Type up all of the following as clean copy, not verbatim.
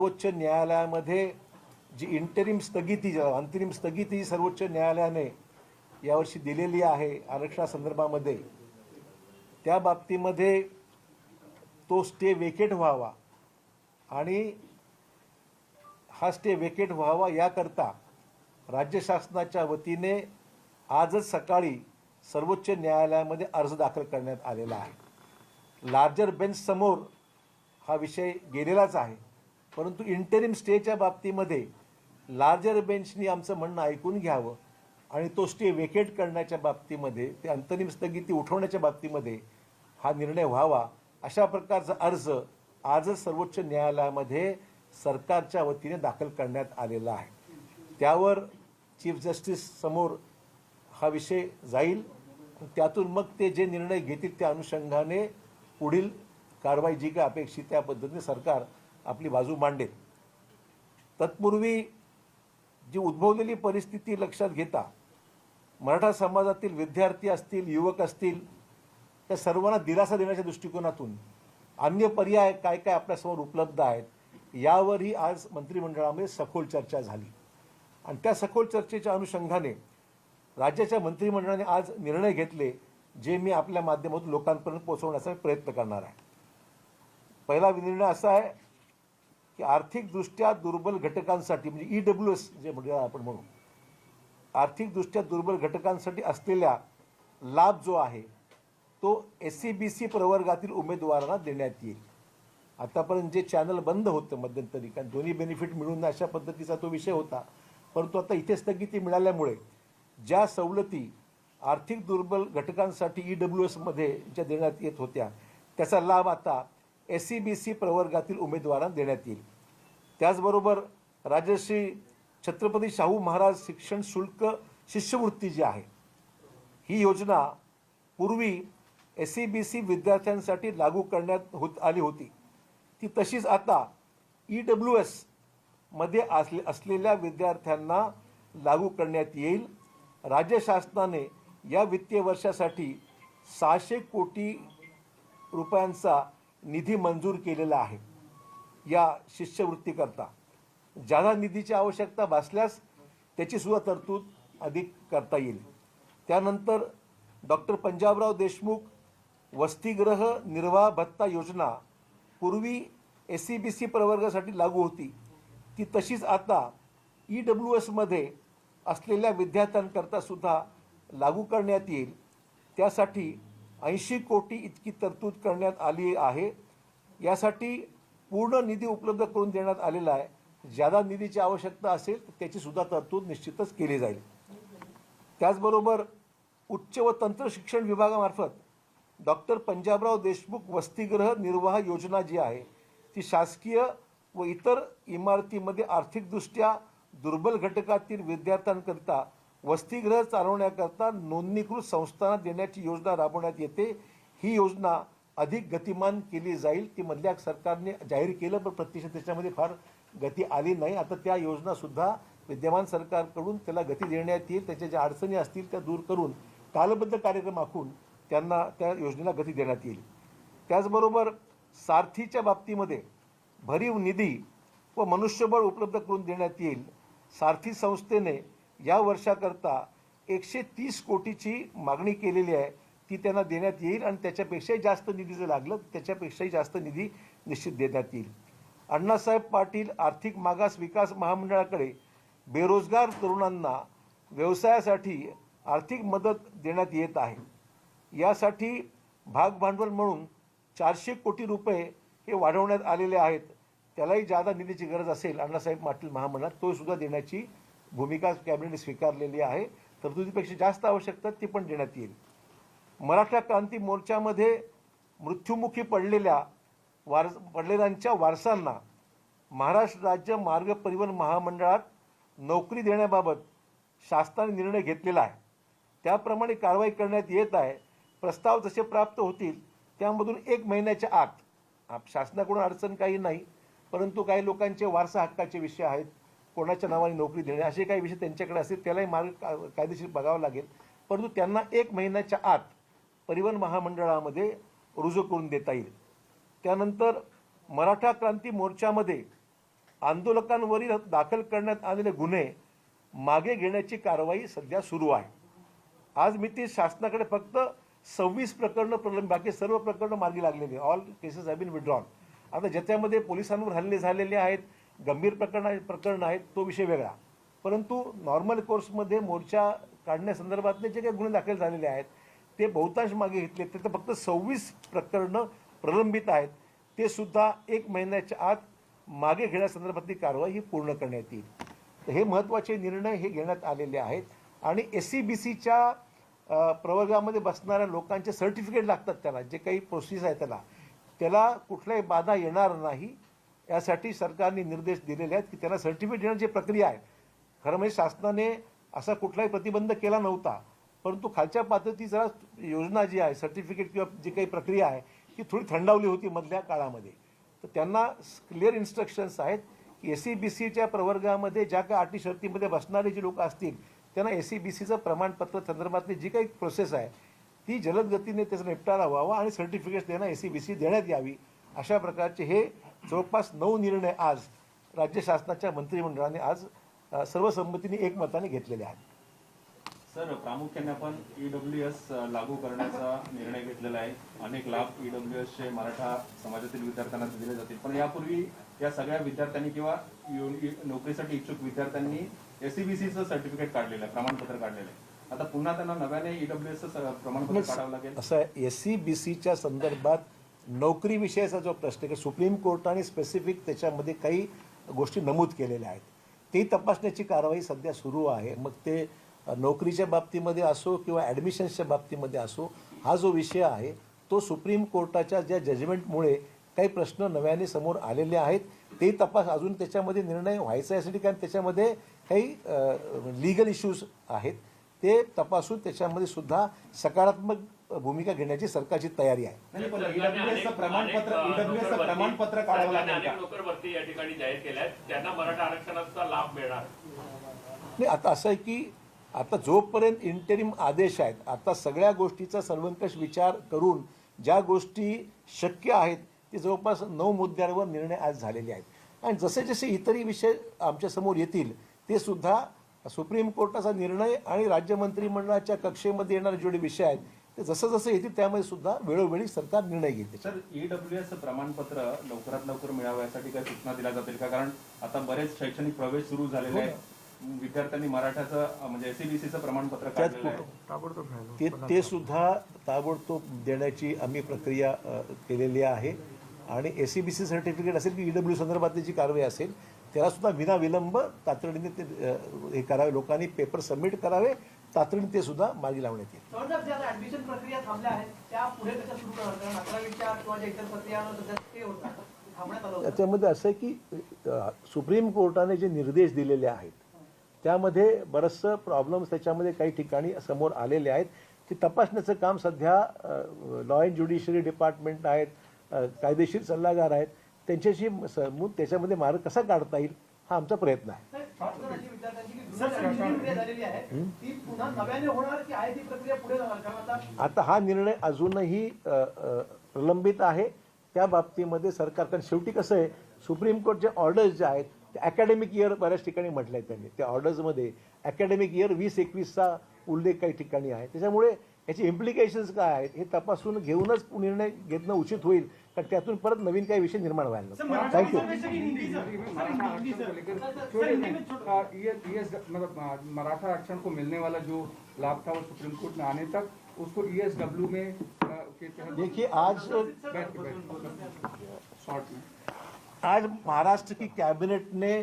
सर्वोच्च न्यायालयामध्ये जी इंटरिम स्थगिती अंतरिम स्थगिती सर्वोच्च न्यायालयाने यावर्षी दिलेली आहे आरक्षणासंदर्भामध्ये, त्या बाबतीमध्ये तो स्टे वेकेट व्हावा आणि हा स्टे वेकेट व्हावा याकरता राज्य शासनाच्या वतीने आजच सकाळी सर्वोच्च न्यायालयामध्ये अर्ज दाखल करण्यात आलेला आहे। लार्जर बेंच समोर हा विषय गेलेलाच आहे, परंतु इंटरिम स्टेच्या बाबतीमध्ये लार्जर बेंचनी आमचं म्हणणं ऐकून घ्यावं आणि तो स्टे वेकेट करण्याच्या बाबतीमध्ये, ते अंतरिम स्थगिती उठवण्याच्या बाबतीमध्ये हा निर्णय व्हावा, अशा प्रकारचा अर्ज आजच सर्वोच्च न्यायालयामध्ये सरकारच्या वतीने दाखल करण्यात आलेला आहे। त्यावर चीफ जस्टिस समोर हा विषय जाईल, त्यातून मग ते जे निर्णय घेतील त्या अनुषंगाने पुढील कारवाई जी काय अपेक्षित त्या पद्धतीने सरकार आपली बाजू मांडेल। तत्पूर्वी जी उद्भवलेली परिस्थिती लक्षात घेता मराठा समाजातील विद्यार्थी असतील, युवक असतील, त्या सर्वांना दिलासा देण्याच्या दृष्टिकोनातून अन्य पर्याय काय काय आपल्यासमोर उपलब्ध आहेत यावरही आज मंत्रिमंडळामध्ये सखोल चर्चा झाली आणि त्या सखोल चर्चेच्या अनुषंगाने राज्याच्या मंत्रिमंडळाने आज निर्णय घेतले, जे मी आपल्या माध्यमातून लोकांपर्यंत पोहोचवण्याचा प्रयत्न करणार आहे। पहिला निर्णय असा आहे की आर्थिकदृष्ट्या दुर्बल घटकांसाठी, म्हणजे EWS जे आपण म्हणू, आर्थिकदृष्ट्या दुर्बल घटकांसाठी असलेला लाभ जो आहे तो SCBC प्रवर्गातील उमेदवारांना देण्यात येईल। आतापर्यंत जे चॅनल बंद होतं मध्यंतरी, कारण दोन्ही बेनिफिट मिळून अशा पद्धतीचा तो विषय होता, परंतु आता इथे स्थगिती मिळाल्यामुळे ज्या सवलती आर्थिक दुर्बल घटकांसाठी EWS मध्ये ज्या देण्यात येत होत्या त्याचा लाभ आता SCBC प्रवर्गातील उमेदवारांना देण्यात येईल। त्याचबरोबर राजश्री छत्रपती शाहू महाराज शिक्षण शुल्क शिष्यवृत्ती जी आहे, ही योजना पूर्वी SCBC विद्यार्थ्यांसाठी लागू करण्यात आली होती, ती तशीच आता EWS मध्ये असलेल्या विद्यार्थ्यांना लागू करण्यात येईल। राज्य शासनाने या वित्तीय वर्षासाठी 600 कोटी रुपयांचा निधी मंजूर केलेला आहे या शिष्यवृत्तीकरता। ज्यादा निधीची आवश्यकता भासल्यास त्याची सुद्धा तरतूद अधिक करता येईल। त्यानंतर डॉक्टर पंजाबराव देशमुख वसतिगृह निर्वाह भत्ता योजना पूर्वी SCBC प्रवर्गासाठी लागू होती, ती तशीच आता EWS मध्ये असलेल्या विद्यार्थ्यांकरता सुद्धा लागू करण्यात येईल। त्यासाठी 80 कोटी इतकी तरतूद करण्यात आली आहे। यासाठी पूर्ण निधी उपलब्ध करून देण्यात आलेला आहे। ज्यादा निधीची आवश्यकता असेल तर त्याची सुद्धा तरतूद निश्चितच केली जाईल। त्याचबरोबर उच्च व तंत्र शिक्षण विभागामार्फत डॉक्टर पंजाबराव देशमुख वसतिगृह निर्वाह योजना जी आहे ती शासकीय व इतर इमारतीमध्ये आर्थिकदृष्ट्या दुर्बल घटकातील विद्यार्थ्यांकरता वसतिगृह चालवण्याकरता नोंदणीकृत संस्थांना देण्याची योजना राबवण्यात येते। ही योजना अधिक गतिमान केली जाईल। ती मधल्या सरकारने जाहीर केलं, पण प्रत्यक्षात त्याच्यामध्ये फार गती आली नाही। आता त्या योजना सुद्धा विद्यमान सरकारकडून त्याला गती देण्यात येईल। त्याच्या ज्या अडचणी असतील त्या दूर करून कालबद्ध कार्यक्रम आखून त्यांना त्या योजनेला गती देण्यात येईल। त्याचबरोबर सारथीच्या बाबतीमध्ये भरीव निधी व मनुष्यबळ उपलब्ध करून देण्यात येईल। सारथी संस्थेने या वर्षाकरता 130 कोटीची मागणी केलेली आहे, ती त्यांना देण्यात येईल आणि त्याच्यापेक्षाही जास्त निधी जर लागलं त्याच्यापेक्षाही जास्त निधी निश्चित देण्यात येईल। अण्णासाहेब पाटील आर्थिक मागास विकास महामंडळाकडे बेरोजगार तरुणांना व्यवसायासाठी आर्थिक मदत देण्यात येत आहे। यासाठी भाग भांडवल म्हणून 400 कोटी रुपये हे वाढवण्यात आलेले आहेत। त्यालाही जादा निधीची गरज असेल अण्णासाहेब पाटील महामंडळात, तो सुद्धा देण्याची भूमिका कॅबिनेटने स्वीकारलेली आहे। तरतुदीपेक्षा जास्त आवश्यकता ती पण देण्यात येईल। मराठा क्रांती मोर्चामध्ये मृत्युमुखी पडलेल्यांच्या वारसांना महाराष्ट्र राज्य मार्ग परिवहन महामंडळात नोकरी देण्याबाबत शासनाने निर्णय घेतलेला आहे। त्याप्रमाणे कारवाई करण्यात येत आहे। प्रस्ताव जसे प्राप्त होतील त्यामधून 1 महिन्याच्या आत, शासनाकडून अडचण काही नाही, परंतु काही लोकांचे वारसा हक्काचे विषय आहेत, कोणाच्या नावाने नोकरी देणे असे काही विषय त्यांच्याकडे असतील, त्यालाही मार्ग कायदेशीर बघावा लागेल, परंतु त्यांना 1 महिन्याच्या आत परिवहन महामंडळामध्ये रुजू करून देता येईल। त्यानंतर मराठा क्रांती मोर्चामध्ये आंदोलकांवरील दाखल करण्यात आलेले गुन्हे मागे घेण्याची कारवाई सध्या सुरू आहे. आज मिती शासनाकडे फक्त 26 प्रकरणं प्रलंबित, बाकी सर्व प्रकरणं मार्गी लागलेली, all cases have been withdrawn. आता ज्याच्यामध्ये पोलिसांवर हल्ले झालेले आहेत, गंभीर प्रकरण आहेत, तो विषय वेगळा. परंतु नॉर्मल कोर्समध्ये मोर्चा काढण्यासंदर्भातले जे काही गुन्हे दाखल झालेले आहेत ते बहुतांश मागे घेतले. तर फक्त 26 प्रकरणं प्रलंबित आहेत, ते सुद्धा 1 महिन्याच्या आत मागे घेण्यासंदर्भातली कारवाई ही पूर्ण करण्यात येईल. तर हे महत्त्वाचे निर्णय हे घेण्यात आलेले आहेत. आणि SCBCच्या प्रवर्गामध्ये बसणाऱ्या लोकांचे सर्टिफिकेट लागतात, त्याला जे काही प्रोसेस आहे त्याला कुठलाही बाधा येणार नाही यासाठी सरकारने निर्देश दिलेले आहेत की त्याला सर्टिफिकेट देण्याची प्रक्रिया आहे. खरं म्हणजे शासनाने असा कुठलाही प्रतिबंध केला नव्हता, परंतु खालच्या पातळीची जरा योजना जी आहे, सर्टिफिकेट किंवा जी काही प्रक्रिया आहे ती थोडी थंडावली होती मधल्या काळामध्ये. तर त्यांना क्लिअर इन्स्ट्रक्शन्स आहेत की SCBCच्या प्रवर्गामध्ये ज्या काही अटी शर्तीमध्ये बसणारे जे लोक असतील त्यांना SCBCचं प्रमाणपत्र संदर्भातली जी काही प्रोसेस आहे ती जलद गतीने त्याचा निपटारा व्हावा आणि सर्टिफिकेट्स त्यांना SCBC देण्यात यावी. अशा प्रकारचे हे जवळपास 9 निर्णय आज राज्य शासनाच्या मंत्रिमंडळाने आज सर्वसंमतीने एकमताने घेतलेले आहेत. सर, प्रामुख्याने आपण EWS लागू करण्याचा निर्णय घेतलेला आहे. अनेक लाभ EWSचे मराठा समाजातील विद्यार्थ्यांना दिले जातील, पण यापूर्वी या सगळ्या विद्यार्थ्यांनी किंवा नोकरीसाठी इच्छुक विद्यार्थ्यांनी SCBCचं सर्टिफिकेट काढलेलं आहे, प्रमाणपत्र काढलेलं आहे. आता पुन्हा त्यांना नव्याने EWSचं प्रमाणपत्र काढावं लागेल. असं SCBCच्या संदर्भात नोकरी विषयाचा जो प्रश्न आहे, सुप्रीम कोर्टाने स्पेसिफिक त्याच्यामध्ये काही गोष्टी नमूद केलेल्या आहेत, ती तपासण्याची कारवाई सध्या सुरू आहे. मग ते नोकरीच्या बाबतीमध्ये असो किंवा ॲडमिशन्सच्या बाबतीमध्ये असो, हा जो विषय आहे तो सुप्रीम कोर्टाच्या ज्या जजमेंटमुळे काही प्रश्न नव्याने समोर आलेले आहेत ते तपास अजून त्याच्यामध्ये निर्णय व्हायचा यासाठी, कारण त्याच्यामध्ये काही लीगल इश्यूज आहेत ते तपासून त्याच्यामध्ये सुद्धा सकारात्मक भूमिका घेण्याची सरकारची तयारी आहे. प्रमाणपत्र काढावं लागेल का? नोकर भरती या ठिकाणी जाहीर केल्या आहेत, त्यांना मराठा आरक्षणाचा लाभ मिळणार नाही. आता असं आहे की आता जोपर्यंत इंटरिम आदेश आहेत, आता सगळ्या गोष्टीचा सर्वंकष विचार करून ज्या गोष्टी शक्य आहेत ते जवळपास 9 मुद्द्यांवर निर्णय आज झालेले आहेत. आणि जसे जसे इतरही विषय आमच्यासमोर येतील ते सुद्धा सुप्रीम कोर्टाचा निर्णय आणि राज्य मंत्रिमंडळाच्या कक्षेमध्ये येणारे जेवढे विषय आहेत ते जसं जसं येतील त्यामध्ये सुद्धा वेळोवेळी सरकार निर्णय घेते. सर, EWS प्रमाणपत्र लवकरात लवकर मिळावं यासाठी काही सूचना दिल्या जातील का? कारण आता बरेच शैक्षणिक प्रवेश सुरू झालेले आहेत, विद्यार्थ्यांनी मराठाचं म्हणजे SCBCचं प्रमाणपत्र काढलेलं आहे, ते सुद्धा ताबडतोब देण्याची आम्ही प्रक्रिया केलेली आहे. आणि SCBC सर्टिफिकेट असेल की EW संदर्भातली जी कारवाई असेल त्याला सुद्धा विनाविलंब तातडीने ते हे करावे, लोकांनी पेपर सबमिट करावे, तातडीने ते सुद्धा मार्गी लावण्यात येईल. ऍडमिशन प्रक्रिया थांबल्या आहेत त्या पुढे कशा सुरू करणार? कारण 11वीच्या किंवा ज्या इतर प्रक्रिया ते होतात थांबण्यात आलं. त्याच्यामध्ये असं आहे की सुप्रीम कोर्टाने जे निर्देश दिलेले आहेत त्यामध्ये बरंचसं प्रॉब्लेम्स त्याच्यामध्ये काही ठिकाणी समोर आलेले आहेत. ते तपासण्याचं काम सध्या लॉ अँड ज्युडिशरी डिपार्टमेंट आहेत, कायदेशीर सल्लागार आहेत, त्यांच्याशी त्याच्यामध्ये मार्ग कसा काढता येईल हा आमचा प्रयत्न आहे. आता हा निर्णय अजूनही प्रलंबित आहे त्या बाबतीमध्ये सरकार, कारण शेवटी कसं आहे सुप्रीम कोर्टच्या ऑर्डर्स ज्या आहेत अकॅडमिक इयर बऱ्याच ठिकाणी म्हटलं आहे त्यांनी, त्या ऑर्डर्समध्ये अकॅडमिक इयर 20-21चा उल्लेख काही ठिकाणी आहे. त्याच्यामुळे याचे इम्प्लिकेशन्स काय आहेत हे तपासून घेऊनच निर्णय घेणं उचित होईल, कारण त्यातून परत नवीन काही विषय निर्माण व्हायला. थँक्यू. मराठा आरक्षण को मिलने वाला जो लाभ था वो सुप्रीम कोर्ट में आने तक उसको ESW में देखिए आज महाराष्ट्र की कैबिनेट ने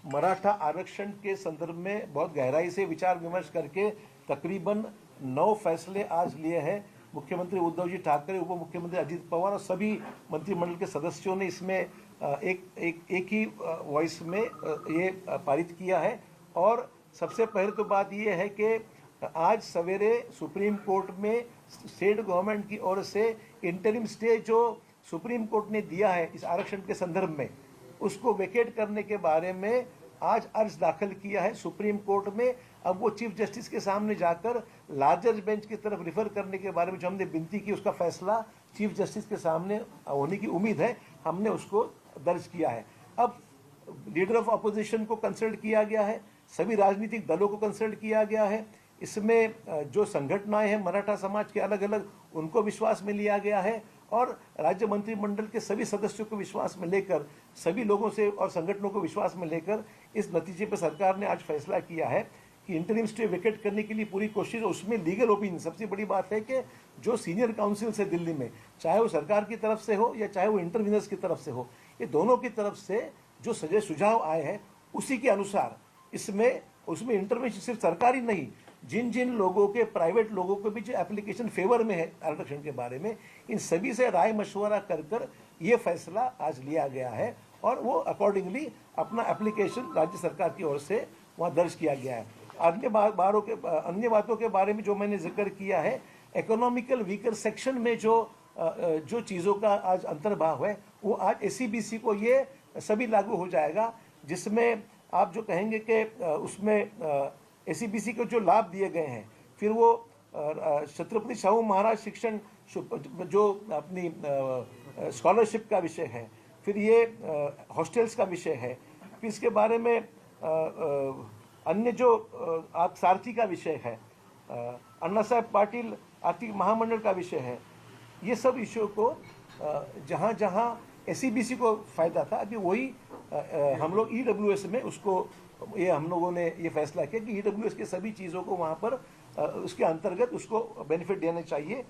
मराठा आरक्षण के संदर्भ में बहुत गहराई से विचार विमर्श करके तकरीबन 9 फैसले आज लिए हैं. मुख्यमंत्री उद्धव जी ठाकरे, उप मुख्यमंत्री अजित पवार और सभी मंत्रिमंडल के सदस्यों ने इसमें एक ही वॉइस में ये पारित किया है. और सबसे पहले तो बात ये है कि आज सवेरे सुप्रीम कोर्ट में स्टेट गवर्नमेंट की ओर से इंटरिम स्टे जो सुप्रीम कोर्ट ने दिया है इस आरक्षण के संदर्भ में, उसको वेकेट करने के बारे में आज अर्ज दाखिल किया है सुप्रीम कोर्ट में. अब वो चीफ जस्टिस के सामने जाकर लार्जर बेंच की तरफ रिफर करने के बारे में जो हमने विनती की उसका फैसला चीफ जस्टिस के सामने होने की उम्मीद है, हमने उसको दर्ज किया है. अब लीडर ऑफ अपोजिशन को कंसल्ट किया गया है, सभी राजनीतिक दलों को कंसल्ट किया गया है। इसमें जो संगठनाएं हैं मराठा समाज के अलग अलग, उनको विश्वास में लिया गया है और राज्य मंत्रिमंडल के सभी सदस्यों को विश्वास में लेकर, सभी लोगों से और संगठनों को विश्वास में लेकर इस नतीजे पर सरकार ने आज फैसला किया है कि इंटरिम स्टे वेकेट करने के लिए पूरी कोशिश। उसमें लीगल ओपिनियन सबसे बड़ी बात है कि जो सीनियर काउंसिल से दिल्ली में, चाहे वो सरकार की तरफ से हो या चाहे वो इंटरवीनर्स की तरफ से हो, ये दोनों की तरफ से जो सुझाव आए हैं उसी के अनुसार उसमें इंटरवेंशन सिर्फ सरकारी नहीं, जिन जिन लोगों के, प्राइवेट लोगों के भी जो एप्लीकेशन फेवर में है आरक्षण के बारे में, इन सभी से राय मशवरा कर ये फैसला आज लिया गया है और वो अकॉर्डिंगली अपना एप्लीकेशन राज्य सरकार की ओर से वहाँ दर्ज किया गया है। अन्य बातों के बारे में जो मैंने जिक्र किया है, इकोनॉमिकल वीकर सेक्शन में जो चीज़ों का आज अंतर्भाव है वो आज एससीबीसी को ये सभी लागू हो जाएगा, जिसमें आप जो कहेंगे कि उसमें एससीबीसी को जो लाभ दिए गए हैं, फिर वो छत्रपति शाहू महाराज शिक्षण जो अपनी स्कॉलरशिप का विषय है, फिर ये हॉस्टल्स का विषय है, फिर इसके बारे में अन्य जो आप सारथी का विषय है, अन्ना साहब पाटिल आर्थिक महामंडल का विषय है, ये सब इश्यू को जहाँ जहाँ एससीबीसी को फायदा था, अभी वही हम लोग ईडब्ल्यूएस में उसको हम लोगों ने ये फैसला किया कि ईडब्ल्यूएस के सभी चीज़ों को वहाँ पर उसके अंतर्गत उसको बेनिफिट देना चाहिए।